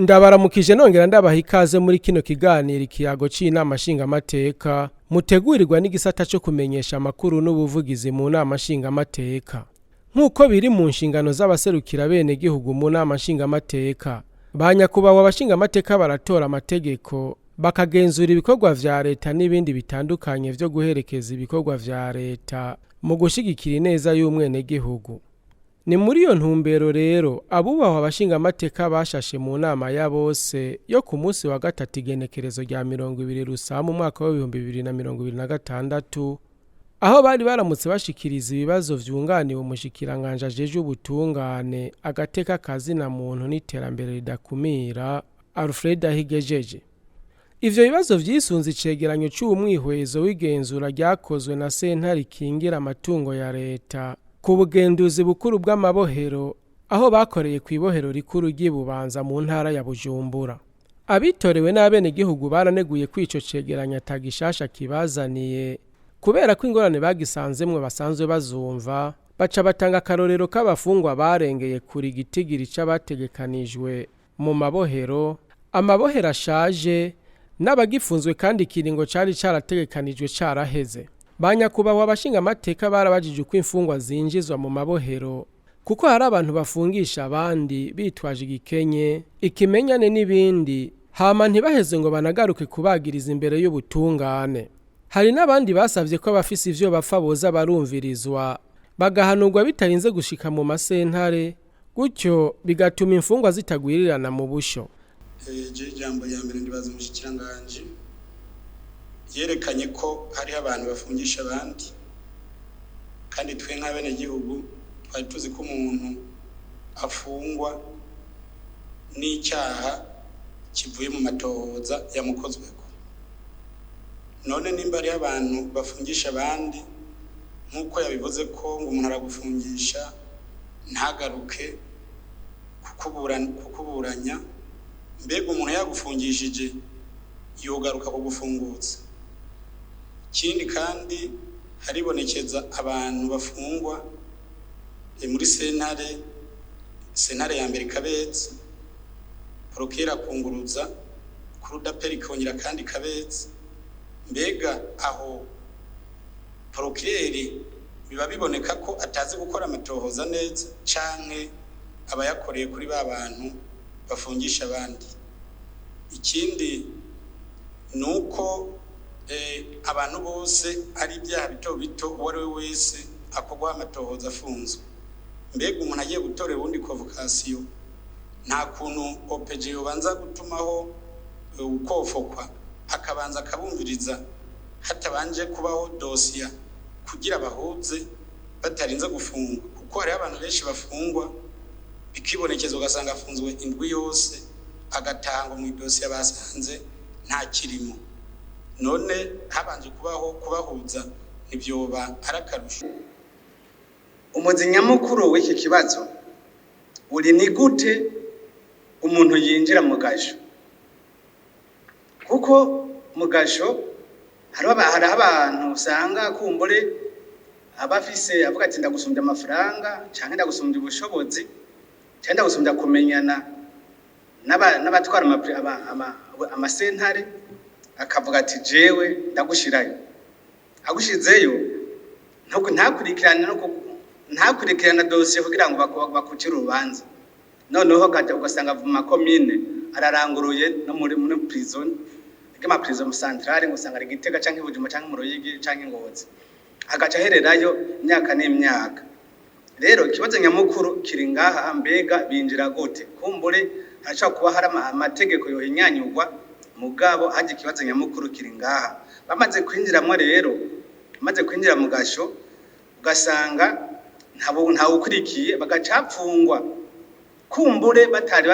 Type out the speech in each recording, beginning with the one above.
Ndabaramukije nongera ndabaha ikaze muri kino kiganiro ikiyago c'inama nshingamateka mutegurirwa n'igisata cyo kumenyesha amakuru n'ubuvugizi mu nama nshingamateka. Nk'uko biri mu nshingano z'abaserukira bene gihugu mu nama nshingamateka, banyakubawa abashingamateka baratora amategeko bakagenzura ibikorwa vya leta n'ibindi bitandukanye vyo guherekeza ibikorwa vya leta mu gushigikira ineza y'umwene gihugu. Ni muri iyo ntumbero rero abubahwa abashingamateka bashashe mu nama ya bose yo ku munsi wa gatatu igenekerezo rya 20 Rusama umwaka wa 2026, aho bari baramutse bashikiriza ibibazo vyunganiwe umushikiranganje ajeje ubutungane agateka kazina muntu n'iterambere ridakumira Alfred Ahigejeje. Ivyo bibazo vyisunze icegeranyo c'umwihwezo w'igenzura ryakozwe na sentare ikingira amatungo ya leta ku bugenduzi bukuru bw'amabohero, aho bakoreye kw'ibohero rikuru ry'Ibubanza mu ntara ya Bujumbura. Abitorewe n'abene gihugu baraneguye kwico cegeranya tagishasha kibazaniye kubera ko ingorane bagisanzemwe basanzwe bazumva, baca batanga akarorero k'abafungwa barengeye kuri gitigiri c'abategekanijwe mu mabohero, amabohero ashaje n'abagifunzwe kandi ikiringo cari carategekanijwe caraheze. Banyakubawa abashingamateka barabajije uko imfungwa zinjizwa mu mabohero, kuko hari abantu bafungisha abandi bitwaje igikenye, ikimenyane n'ibindi, hama ntibaheze ngo banagaruke kubagiriza imbere y'ubutungane. Hari n'abandi basavye ko abafise ivyo bapfa boza barumvirizwa bagahanurwa bitarinze gushika mu masentare, gutyo bigatuma imfungwa zitagwirirana mu busho. Jambo ya mbere ndibaza umushikiranganje yerekanye ko hari abantu bafungisha abandi, kandi twe nk'abene gihugu twari tuzi ko umuntu afungwa n'icyaha kivuye mu matohoza yamukozweko. None nimba ari abantu bafungisha abandi nk'uko yabivuze ko ngo umuntu aragufungisha ntagaruke kukuburanya, mbega umuntu yagufungishije yogaruka kugufungutsa? Ikindi kandi haribonekeza abantu bafungwa muri sentare ya mbere Kabezi, porokera kunguruza kurudaperi kongera kandi Kabezi. Mbega aho porokeri biba biboneka ko atazi gukora amatohoza neza canke abayakoreye kuri ba bantu bafungisha abandi. Ikindi nuko abantu bose ari ibyaha bito bito uwo ari we wese akogwa amatohoza afunzwe. Mbega umuntu agiye gutorera ubundi convocation, nta kuntu OPG yobanza gutumaho ukofokwa akabanza akabumviriza hatabanje kubaho dosiya kugira bahuze batarinze gufungwa? Kuko hari abantu benshi bafungwa bikibonekeza ugasanga afunzwe indwi yose agatangwa mu dosiya basanze nta kirimo. None habanje kubaho kubahuza nibyoba arakarusho. Umuzi nyamukuru w'iki kibazo uri ni gute umuntu yinjira mu gasho, kuko mu gasho hari abantu usanga kumbure abafise avuga ati ndagusumbya amafaranga canke ndagusumbya ubushobozi canke ndagusumbya kumenyana n'abatwara amasentare, akavuga ati jewe ndagushirayo. Agushizeyo ntakurikirana dosiye kugira ngo bakucire urubanza. Noneho ugasanga mu makomine araranguruye no muri prison, igama prison centrale, ngo usanga ari Gitega canke Bujumbura canke mu Ruyigi canke Ngozi, agaca hererayo imyaka n'imyaka. Rero ikibazo nyamukuru kiri ngaha, mbega binjira gute? Kumbure haca kuba hari amategeko yohinyanyurwa, mugabo haje ikibazo nyamukuru kiri ngaha. Bamaze kwinjiramwe rero, bamaze kwinjira mu gasho ugasanga nta ukurikiye, bagacapfungwa kumbure batari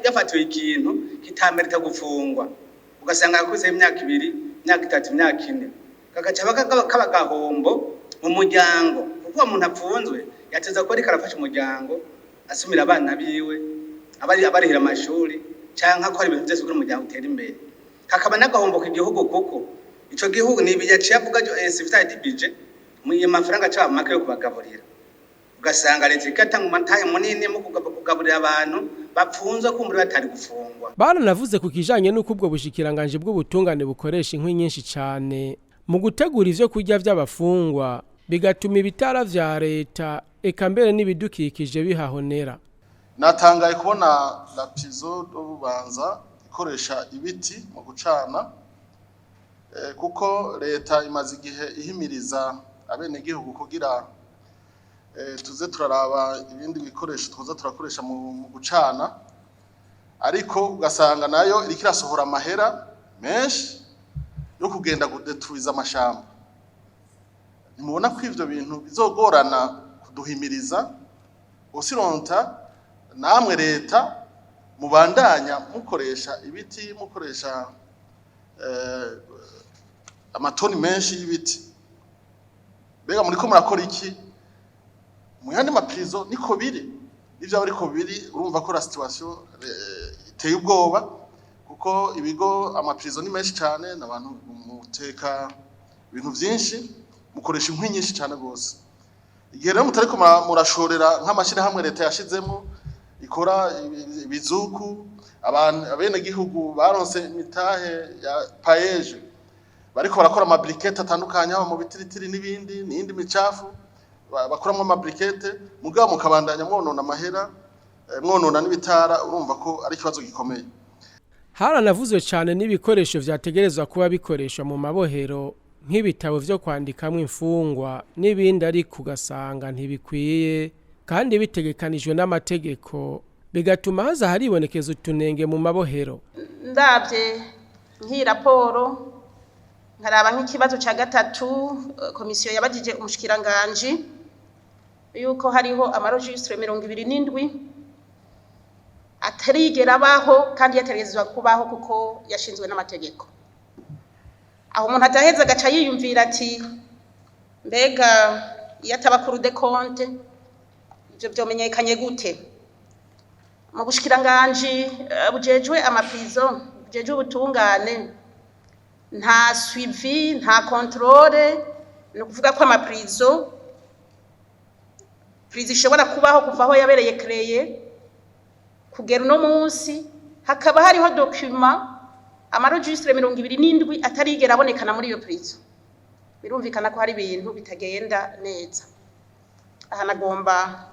yafatiwe ikintu kitamerita gufungwa, ugasanga yakoze imyaka 2, imyaka 3, imyaka 4, kagaca kabagahombo mu muryango, kuko umuntu apfunzwe yateza ko ari karafasha umuryango asumira abana biwe abarihira amashuri canke akora ibintu byose kugira umuryango utera imbere. Kakaba n'agahombo ku gihugu, kuko ico gihugu ni ibiyaciye avuga civita budget mu mafaranga cyaba make yo kubagaburira, ugasanga leta ikatanga umatahe munini mu kugaburira abantu bapfunzwe kumbura batari gufungwa. Baranavuze ku kijanye n'uko ubwo bushikiranganje bw'ubutungane bukoresha inkwi nyinshi cyane mu gutegura ivyo kurya vy'abafungwa bigatuma ibitara vya leta eka mbere n'ibidukikije bihahonera. Natangaye kubona la prison d'Ububanza ikoresha ibiti mu gucana kuko leta imaze igihe ihimiriza abenegihugu kugira tuze turaraba ibindi bikoresho twoza turakoresha mu gucana, ariko ugasanga nayo iriko irasohora amahera menshi yo kugenda kudetruiza amashamba. Nimubona ko ivyo bintu bizogorana kuduhimiriza osironta namwe leta mubandanya mukoresha ibiti, mukoresha amatoni menshi y'ibiti. Bega muriko murakora iki? Mu yandi maprizo niko biri. Ivyo ariko biri urumva ko la situation iteye ubwoba kuko ibigo amaprizo ni menshi cyane n'abantu muteka ibintu byinshi mukoresha inkwi nyinshi cyane gose. Igihe rero mutariko murashorera nk'amashira hamwe leta yashizemo ikora ibizuku, abene gihugu baronse imitahe ya paeje bariko barakora amabrikete atandukanye mu bitiritiri n'ibindi n'indi micafu bakoramwe amabrikete mugabo mukabandanya mwonona amahera mwonona n'ibitara, urumva ko ari kibazo gikomeye. Haranavuzwe cyane n'ibikoresho vyategerezwa kuba bikoreshwa mu mabohero nk'ibitabo vyo kwandikamwe imfungwa n'ibindi, ariko ugasanga ntibikwiye kandi bitegekanijwe n'amategeko bigatuma haza haribonekeza utunenge mu mabohero. Ndabye nk'i raporo nkaraba nk'ikibazo ca gatatu komisiyo yabajije umushikiranganje yuko hariho amaregistre 27 atarigera baho kandi yategerezwa kubaho kuko yashinzwe n'amategeko. Aho umuntu ataheza gaca yiyumvira ati mbega yatabakuru de compte ivyo byomenyekanye gute? Mu bushikiranganje bujejwe amaprizo bujejwe ubutungane nta suivi nta controle, no kuvuga ko amaprizo prizo ishobora kubaho kuva aho yabereye créé kugera no munsi hakaba hariho document amaregistre 27 atarigera abonekana muri iyo prizo. Birumvikana ko hari ibintu bitagenda neza. Aha nagomba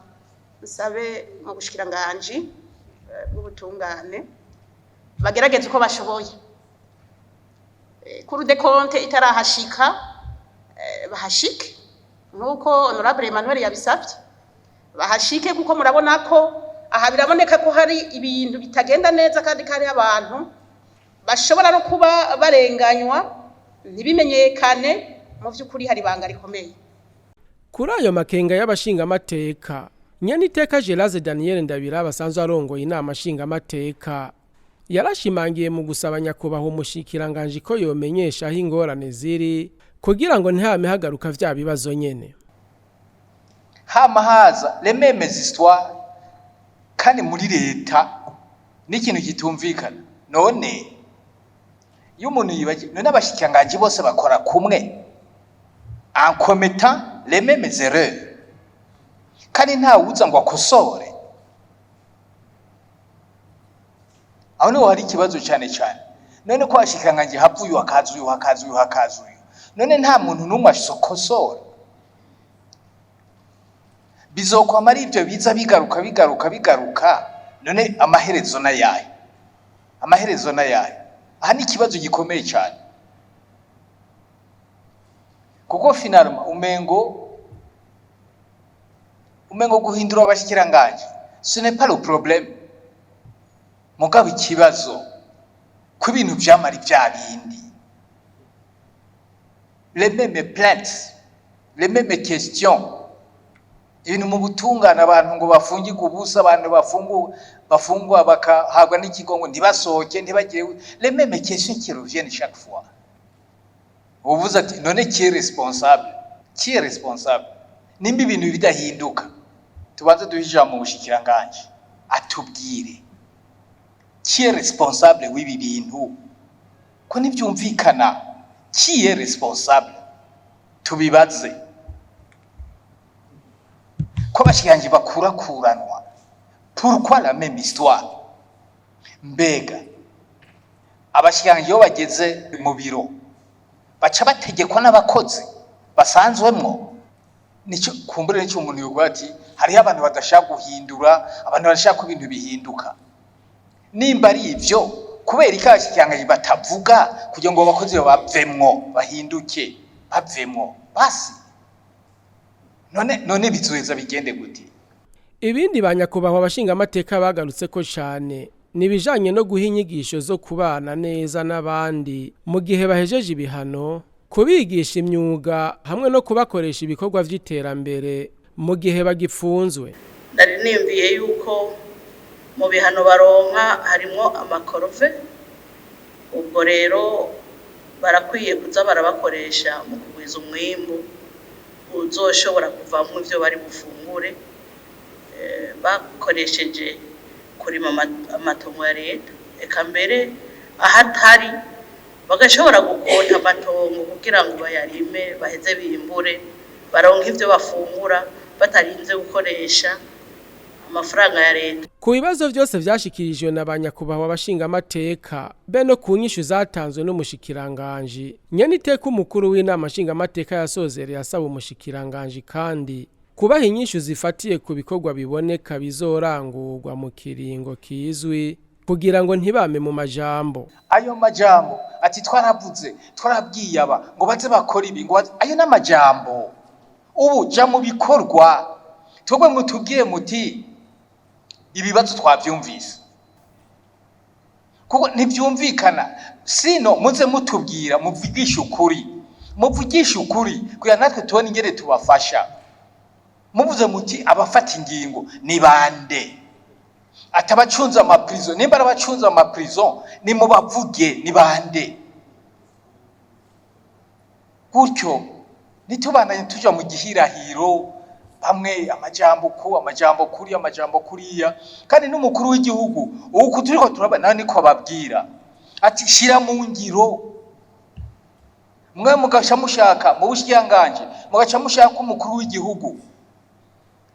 nsabe mu bushikiranganje bw'ubutungane bagerageze uko bashoboye kuri de compte itarahashika bahashike nkuko honorable Emmanuel yabisabye bahashike, kuko murabona ko aha biraboneka ko hari ibintu bitagenda neza kandi kari abantu bashobora no kuba barenganywa ntibimenyekane. Mu vy'ukuri hari banga rikomeye. Kuri ayo makenga y'abashinga amateka, Nyaniteka Geraze Daniel Ndabira basanzwe arongoye inama shinga amateka yarashimangiye mu gusaba nyakubahwa umushikiranganje ko yomenyesha aho ingorane ziri kugira ngo ntihame hagaruka vya bibazo nyene. Hama haza les mêmes histoires kandi muri leta n'ikintu kitumvikana. None iyo umuntu yibaje none abashikiranganje bose bakora kumwe en commettant les mêmes erreurs kandi nta wuza ngo akosore. Aho niho hari ikibazo cyane cyane. None ko ashikiranganje havuye hakazuye none nta muntu numwe ashokosora. Bizokwama ari ibyo biza bigaruka none amaherezo na yaye aha ni ikibazo gikomeye cyane kuko finalement umengo guhindura abashikiranganje ce n'est pas le problème, mugabo ikibazo ku bintu byamari bya bindi les mêmes plaintes les mêmes questions. Ibintu mu butungana abantu ngo bafungirwe ubusa, abantu bafungwa bakahabwa n'ikigongo ntibasohoke ntibagire les mêmes questions qui reviennent chaque fois. Uvuze ati none qui est responsable nimba ibintu bidahinduka tubanze duhija mu bushikiranganje atubwire qui est responsable w'ibi bintu ko nibyumvikana qui est responsable tubibaze ko bashikiranganje bakurakuranwa pourquoi la même histoire? Mbega abashikiranganje iyo bageze mu biro baca bategekwa n'abakozi basanzwemwo. Nico kumbure n'icyo umuntu yovuga ati hariho abantu badashaka guhindura, abantu barashaka ibintu bihinduka. Nimba ari ivyo kubera ikashikiranganje batavuga kugira ngo abakozi bavemwo bahinduke bavemwo basi none bizoheza bigende gute? Ibindi banyakubahwa abashinga amateka bagarutse ko cyane nibijanye no guha inyigisho zo kubana neza n'abandi mu gihe bahejeje ibihano, kubigisha imyuga hamwe no kubakoresha ibikorwa vy'iterambere mu gihe bagifunzwe. Nari nimbiye yuko mu bihano baronka harimo amakorove, ubwo rero barakwiye kuza barabakoresha mu kugwiza umwimbu uzoshobora kuvamwo ivyo bari bufungure, bakoresheje kurima amatongo ya leta, eka mbere ahatari bagashobora gukonta amatongo kugira ngo bayarime baheze bimbure baronke ivyo bafungura batarinze gukoresha amafaranga ya leta. Ku bibazo byose vyashikirijwe na banyakubahwa abashinga amateka be no ku nyishu zatanzwe n'umushikiranganje, nyeniteka umukuru w'inama nshinga amateka yasozereye asaba umushikiranganje kandi kubaha inyishu zifatiye ku bikorwa biboneka bizorangurwa mu kiringo kizwi kugira ngo ntibame mu majambo. Ayo majambo ati twaravuze twarabwiye aba ngo baze bakora ibi ngo ayo n'amajambo. Ubu ja mu bikorwa twebwe mutubwiye muti ibibazo twavyumvise kuko ntibyumvikana, sino muze mutubwira muvugisha ukuri kugira natwe tubone ingere tubafasha. Muvuze muti abafata ingingo ni bande, atabacunza amaprison, nimba arabacunza amaprison ni mubavuge ni bande. Gutyo nitubandanye tuja mu gihirahiro bamwe amajambo kuriya, kandi n'umukuru w'igihugu uko turiko turabana niko babwira ati shira mu ngiro. Mwe mugaca mushaka mu bushikiranganje mugaca mushaka umukuru w'igihugu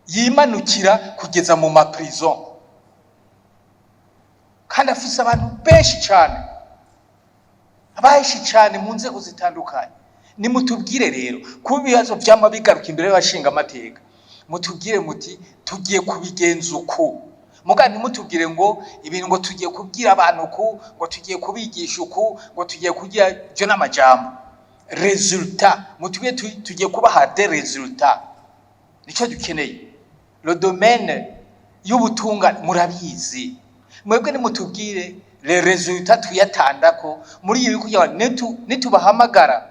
yimanukira kugeza mu maprison, kandi afise abantu benshi cyane mu nzego zitandukanye. Nimutubwire rero ku bibazo byama bigaruka imbere y'abashinga amateka, mutubwire muti tugiye kubigenza uko. Mugani mutubwire ngo ibintu ngo tugiye kubwira abantu uko, ngo tugiye kubigisha uko, ngo tugiye kugira byo n'amajambo. Resultat mutubwire tugiye kubaha des resultats. Nico dukeneye. Le domaine y'ubutunga murabizi. Mwebwe nimutubwire les résultats tuyatandako muri ibi kugira nitubahamagara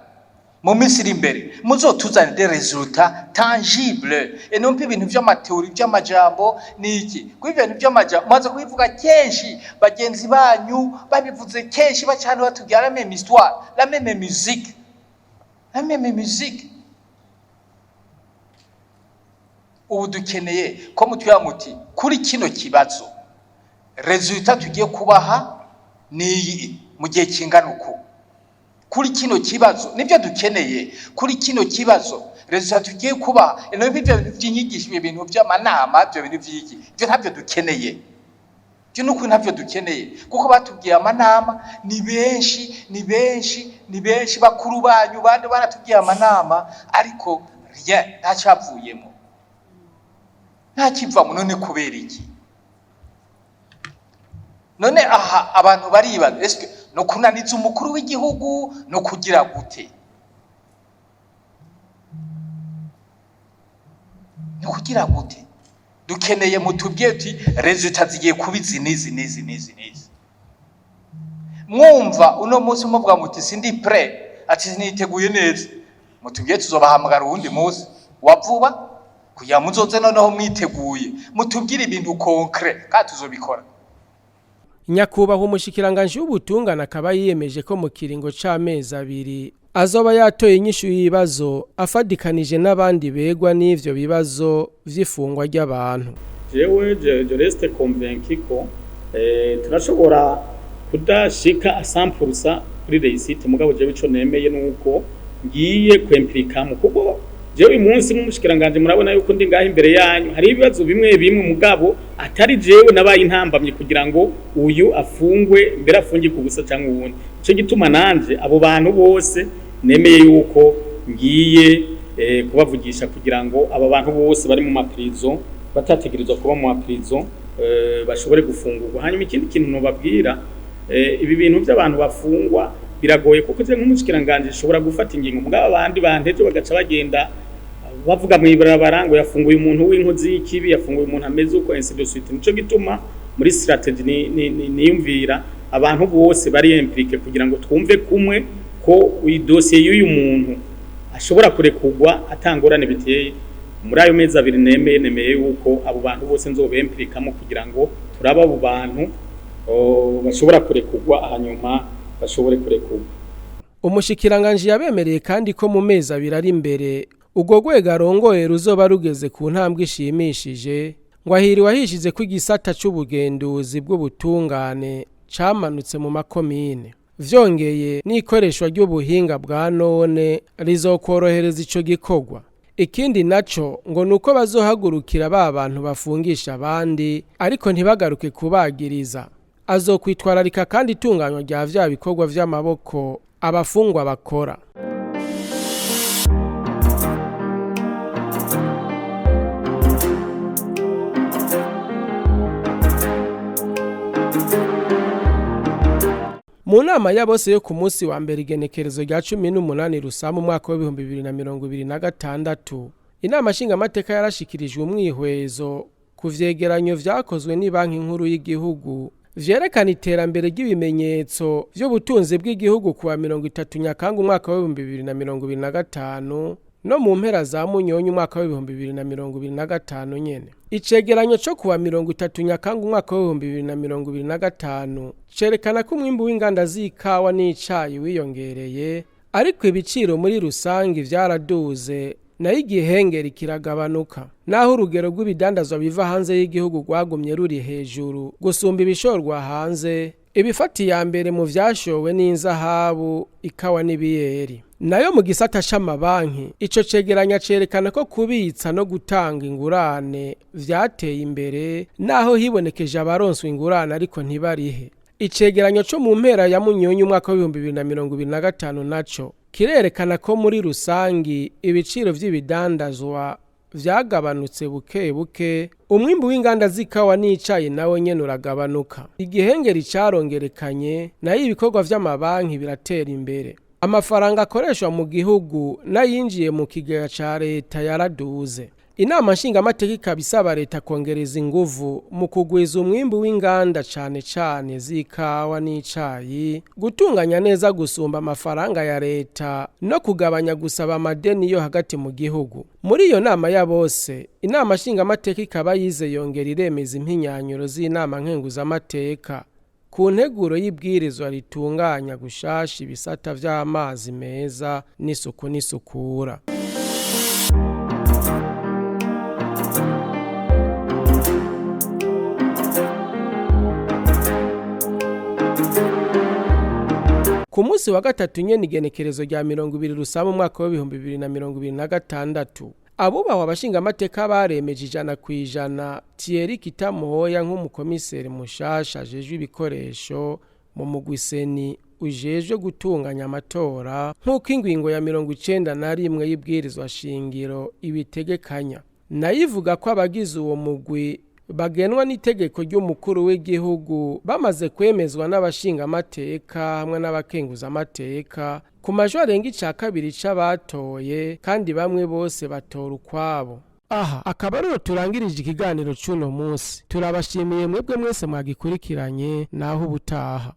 mu misiri imbere muzotuzana des résultats tangibles et non plus ibintu by'amateori by'amajambo niki. Ku ibintu by'amajambo maze kubivuga kenshi, bagenzi banyu babivuze kenshi bacane batubwira la même histoire, la même musique. Ubu dukeneye ko mutubwira muti kuri kino kibazo resultat tugiye kubaha ni mu gihe kingana uko. Kuri kino kibazo nibyo dukeneye, kuri kino kibazo resultat tugiye kubaha. Eno bivyo byinyigisha ibintu by'amanama byo bintu byiki byo ntabyo dukeneye, byo nuko ntabyo dukeneye kuko batubwiye amanama ni benshi bakuru banyu bande baratubwiye amanama ariko rien ntacavuyemo ntakivamo. None kubera iki? None aha abantu baribaza eske no kunaniza umukuru w'igihugu no kugira gute? No kugira gute? Dukeneye mutubwiye ati resultat zigiye kubizi nizi. Mwumva uno munsi muvuga muti sindi prêt, ati niteguye neza, mutubwiye tuzobahamagara uwundi munsi wavuba kugira muzoze noneho mwiteguye, mutubwire ibintu concret kandi tuzobikora. Nyakubahwa umushikiranganje w'ubutungane akaba yiyemeje ko mu kiringo c'amezi 2 azoba yatoye inyishu y'ibibazo afadikanije n'abandi begwa n'ivyo bibazo vy'ifungwa ry'abantu. Jewe je reste convaincu ko turashobora kudashika 100% kuri réussite, mugabo je bico nemeye nuko ngiye kwimplika mu kuko jewe uyu munsi nk'umushikiranganje murabona yuko ndi ngaho imbere yanyu hari ibibazo bimwe bimwe mugabo atari jewe nabaye intambamye kugira ngo uyu afungwe mbere afungike ubusa cyangwa ubundi cyo gituma nanje abo bantu bose nemeye yuko ngiye kubavugisha kugira ngo aba bantu bose bari mu maprizo batategerezwa kuba mu maprizo bashobore gufungurwa. Hanyuma ikindi kintu nobabwira ibi bintu by'abantu bafungwa biragoye kuko je nk'umushikiranganje ishobora gufata ingingo mugabo abandi banteje bagaca bagenda bavuga mu ibarabara ngo yafunguye umuntu w'inkozi y'ikibi yafunguye umuntu ameze uko ainsi de suite. Nico gituma muri strategy niyumvira abantu bose bari impliqué kugira ngo twumve kumwe ko uyi dossier y'uyu muntu ashobora kurekugwa atangorane biteye muri ayo mezi abiri nemeye yuko abo bantu bose nzobempirikamo kugira ngo turaba abo bantu bashobora kurekugwa hanyuma bashobore kurekugwa. Umushikiranganje yabemereye kandi ko mu mezi abiri ari imbere ubwo rwego arongoye ruzoba rugeze ku ntambwe ishimishije ngo ahiriwe ahishize ko igisata c'ubugenduzi bw'ubutungane camanutse mu makomine. Vyongeye n'ikoreshwa ry'ubuhinga bwa none rizokorohereza ico gikorwa. Ikindi naco ngo nuko bazohagurukira ba bantu bafungisha abandi ariko ntibagaruke kubagiriza. Azokwitwararika kandi itunganywa rya vya bikorwa vy'amaboko abafungwa bakora. Mu nama ya bose yo ku munsi wa mbere igenekerezo rya 18 Rusama umwaka wa 2026 inama nshingamateka yarashikirijwe umwihwezo ku vyegeranyo vyakozwe ni banki nkuru y'igihugu vyerekana iterambere ry'ibimenyetso vy'ubutunzi bw'igihugu kuwa 30 Nyakanga umwaka wa 2025 no mu mpera za Munyonyo umwaka wa 2025 nyene. Icegeranyo cyo kuwa 30 Nyakanga umwaka wa 2025 cerekana ko umwimbu w'inganda z'ikawa n'icayi wiyongereye ariko ibiciro muri rusangi vyaraduze nayo igihengeri kiragabanuka naho urugero rw'ibidandazwa biva hanze y'igihugu rwagumye ruri hejuru gusumba ibishorwa hanze. Ibifati ya mbere mu vyashowe n'inzahabu ikawa n'ibiyeri. Nayo mu gisata c'amabanki ico cegeranya cerekana ko kubitsa no gutanga ingurane vyateye imbere naho hibonekeje abaronswe ingurane ariko ntibarihe. Icegeranyo cyo mu mpera ya Munyonyo umwaka wa 2025 naco kirerekana ko muri rusangi ibiciro vy'ibidandazwa vyagabanutse buke buke. Umwimbu w'inganda z'ikawa n'icayi nawo nyene uragabanuka. Igihengeri carongerekanye nayo ibikorwa vy'amabanki biratera imbere. Amafaranga akoreshwa mu gihugu nayinjiye mu kigega ca leta yaraduze. Inama nshingamateka ikabisaba leta kongereza inguvu mu kugwiza umwimbu w'inganda cane cane z'ikawa n'icayi, gutunganya neza gusumba amafaranga ya leta no kugabanya gusaba amadeni yo hagati mu gihugu. Muri iyo nama ya bose, inama nshingamateka ikaba yize yongera iremeza impinyanyuro z'inama nkenguzamateka ku nteguro y'ibwirizwa ritunganya gushasha ibisata vy'amazi meza n'isuku n'isukura. Ku munsi wa gatatu nyene igenekerezo rya 20 Rusama umwaka wa 2026 abubahwa abashingamateka baremeje 100% Thierry Kitamuhoya nk'umukomiseri mushasha ajejwe ibikoresho mu mugwiseni ujejwe gutunganya amatora nk'uko ingingo ya 91 y'ibwirizwa shingiro ibitegekanya. Nayivuga ko abagize uwo mugwi bagenwa n'itegeko ry'umukuru w'igihugu bamaze kwemezwa n'abashingamateka hamwe n'abakenguza amateka ku majwi arenga ica kabiri c'abatoye kandi bamwe bose batora ukwabo. Aha akaba rero turangirije ikiganiro c'uno munsi. Turabashimiye mwebwe mwese mwagikurikiranye naho ubutaha.